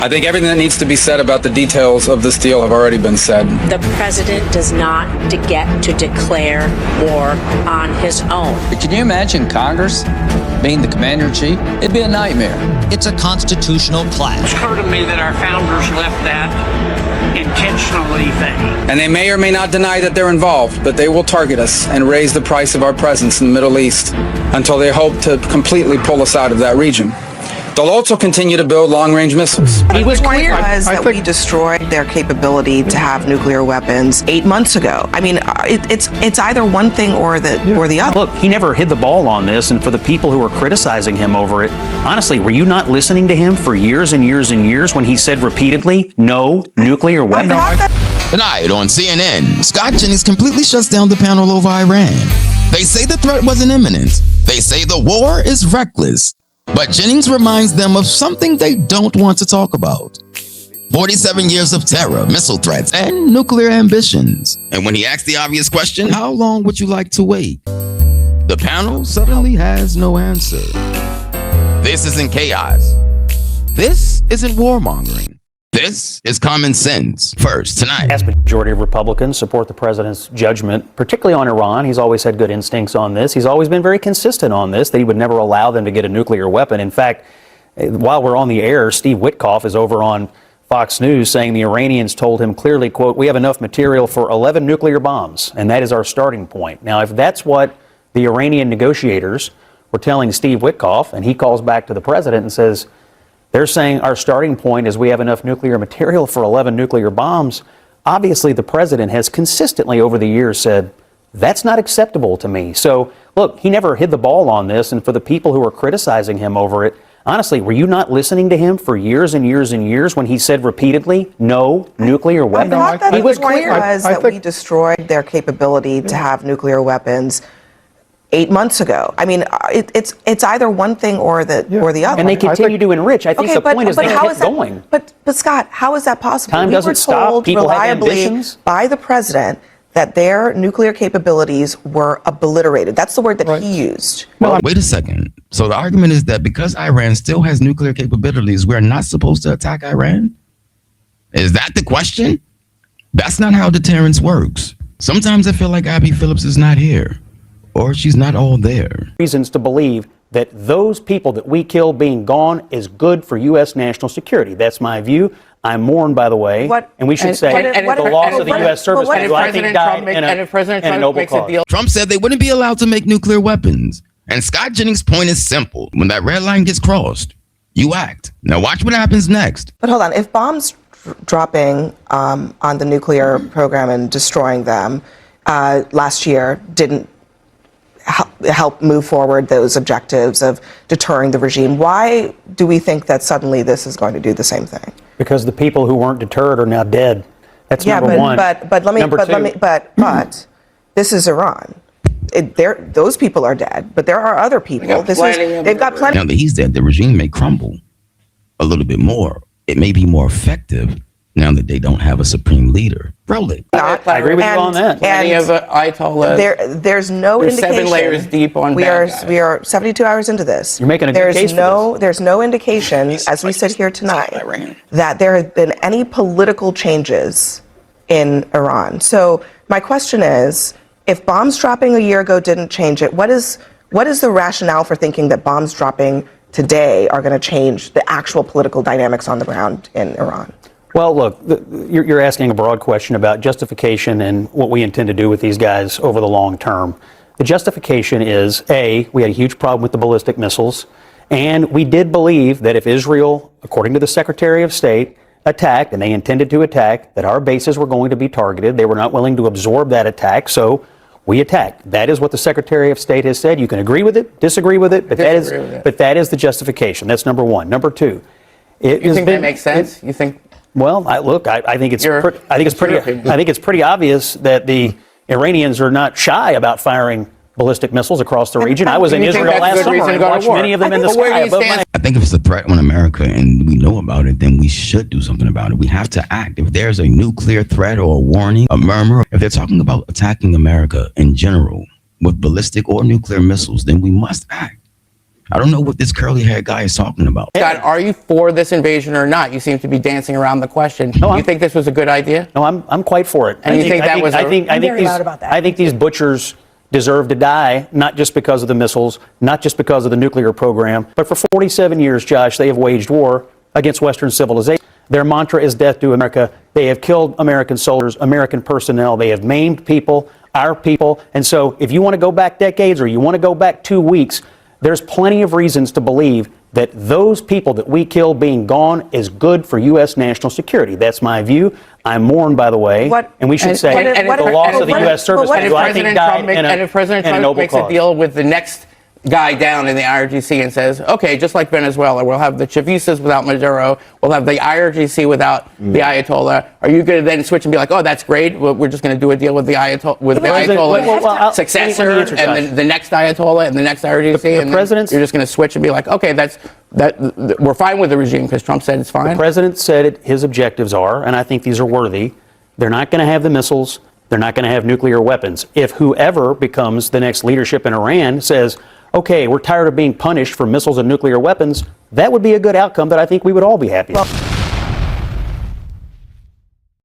I think everything that needs to be said about the details of this deal have already been said. The president does not get to declare war on his own. But can you imagine Congress being the commander-in-chief? It'd be a nightmare. It's a constitutional clash. It's occurred to me that our founders left that intentionally vague. And they may or may not deny that they're involved, but they will target us and raise the price of our presence in the Middle East until they hope to completely pull us out of that region. They'll also continue to build long-range missiles. He was clear that we destroyed their capability to have nuclear weapons 8 months ago. I mean, it's either one thing or the other. Look, he never hid the ball on this, and for the people who are criticizing him over it, honestly, were you not listening to him for years and years and years when he said repeatedly, no nuclear weapons? Tonight on CNN, Scott Jennings completely shuts down the panel over Iran. They say the threat wasn't imminent. They say the war is reckless. But Jennings reminds them of something they don't want to talk about. 47 years of terror, missile threats, and nuclear ambitions. And when he asks the obvious question, how long would you like to wait? The panel suddenly has no answer. This isn't chaos. This isn't warmongering. This is common sense. First, tonight. The vast majority of Republicans support the president's judgment, particularly on Iran. He's always had good instincts on this. He's always been very consistent on this, that he would never allow them to get a nuclear weapon. In fact, while we're on the air, Steve Witkoff is over on Fox News saying the Iranians told him clearly, quote, we have enough material for 11 nuclear bombs, and that is our starting point. Now, if that's what the Iranian negotiators were telling Steve Witkoff, and he calls back to the president and says, they're saying our starting point is we have enough nuclear material for 11 nuclear bombs. Obviously, the president has consistently over the years said, that's not acceptable to me. So, look, he never hid the ball on this. And for the people who are criticizing him over it, honestly, were you not listening to him for years and years and years when he said repeatedly, no nuclear weapons? He was clear that we destroyed their capability to have nuclear weapons 8 months ago. I mean, it's either one thing or the other. And they continue to enrich. I think the point is they keep going. But Scott, how is that possible? Time doesn't stop. People have reliably ambitions. By the president that their nuclear capabilities were obliterated. That's the word that he used. Well, wait a second. So the argument is that because Iran still has nuclear capabilities, we're not supposed to attack Iran? Is that the question? That's not how deterrence works. Sometimes I feel like Abby Phillips is not here. Or she's not all there. Reasons to believe that those people that we kill being gone is good for U.S. national security. That's my view. I'm mourned, by the way. And we should say the loss of the U.S. service who I think died in a noble cause. Trump said they wouldn't be allowed to make nuclear weapons. And Scott Jennings' point is simple. When that red line gets crossed, you act. Now watch what happens next. But hold on. If bombs dropping on the nuclear program and destroying them last year didn't help move forward those objectives of deterring the regime, why do we think that suddenly this is going to do the same thing? Because the people who weren't deterred are now dead. That's number one. But this is Iran. Those people are dead, but there are other people. They've got plenty. Now that he's dead, the regime may crumble a little bit more. It may be more effective now that they don't have a supreme leader. Roll it. I agree with you on that. Many of the Ayatollahs. There's no indication. 7 layers deep on we are 72 hours into this. You're making a good case for this. There's no indication, as we sit here tonight, that there have been any political changes in Iran. So my question is, if bombs dropping a year ago didn't change it, what is the rationale for thinking that bombs dropping today are going to change the actual political dynamics on the ground in Iran? Well, look, you're asking a broad question about justification and what we intend to do with these guys over the long term. The justification is, A, we had a huge problem with the ballistic missiles, and we did believe that if Israel, according to the Secretary of State, attacked, and they intended to attack, that our bases were going to be targeted. They were not willing to absorb that attack, so we attacked. That is what the Secretary of State has said. You can agree with it, disagree with it, but that is the justification. That's number one. Number two. You think that makes sense? You think? Well, I think it's pretty obvious that the Iranians are not shy about firing ballistic missiles across the region. I was in Israel last summer and watched many of them in the sky above my head. I think if it's a threat on America and we know about it, then we should do something about it. We have to act. If there's a nuclear threat or a warning, a murmur, if they're talking about attacking America in general with ballistic or nuclear missiles, then we must act. I don't know what this curly-haired guy is talking about. Scott, are you for this invasion or not? You seem to be dancing around the question. No, you think this was a good idea? No, I'm quite for it. And I think these butchers deserve to die, not just because of the missiles, not just because of the nuclear program, but for 47 years, Josh, they have waged war against Western civilization. Their mantra is death to America. They have killed American soldiers, American personnel. They have maimed people, our people. And so if you want to go back decades or you want to go back 2 weeks, there's plenty of reasons to believe that those people that we killed being gone is good for U.S. national security. That's my view. I'm mourned, by the way. And we should say the loss of the U.S. service who I think died in a noble makes cause. a deal with the next guy down in the IRGC and says, okay, just like Venezuela, we'll have the Chavistas without Maduro, we'll have the IRGC without the Ayatollah. Are you going to then switch and be like, oh, that's great, we're just going to do a deal with the Ayatollah, successor, and then the next Ayatollah and the next IRGC, and you're just going to switch and be like, okay, we're fine with the regime because Trump said it's fine? The president said his objectives are, and I think these are worthy, they're not going to have the missiles, they're not going to have nuclear weapons. If whoever becomes the next leadership in Iran says, okay, we're tired of being punished for missiles and nuclear weapons, that would be a good outcome that I think we would all be happy with.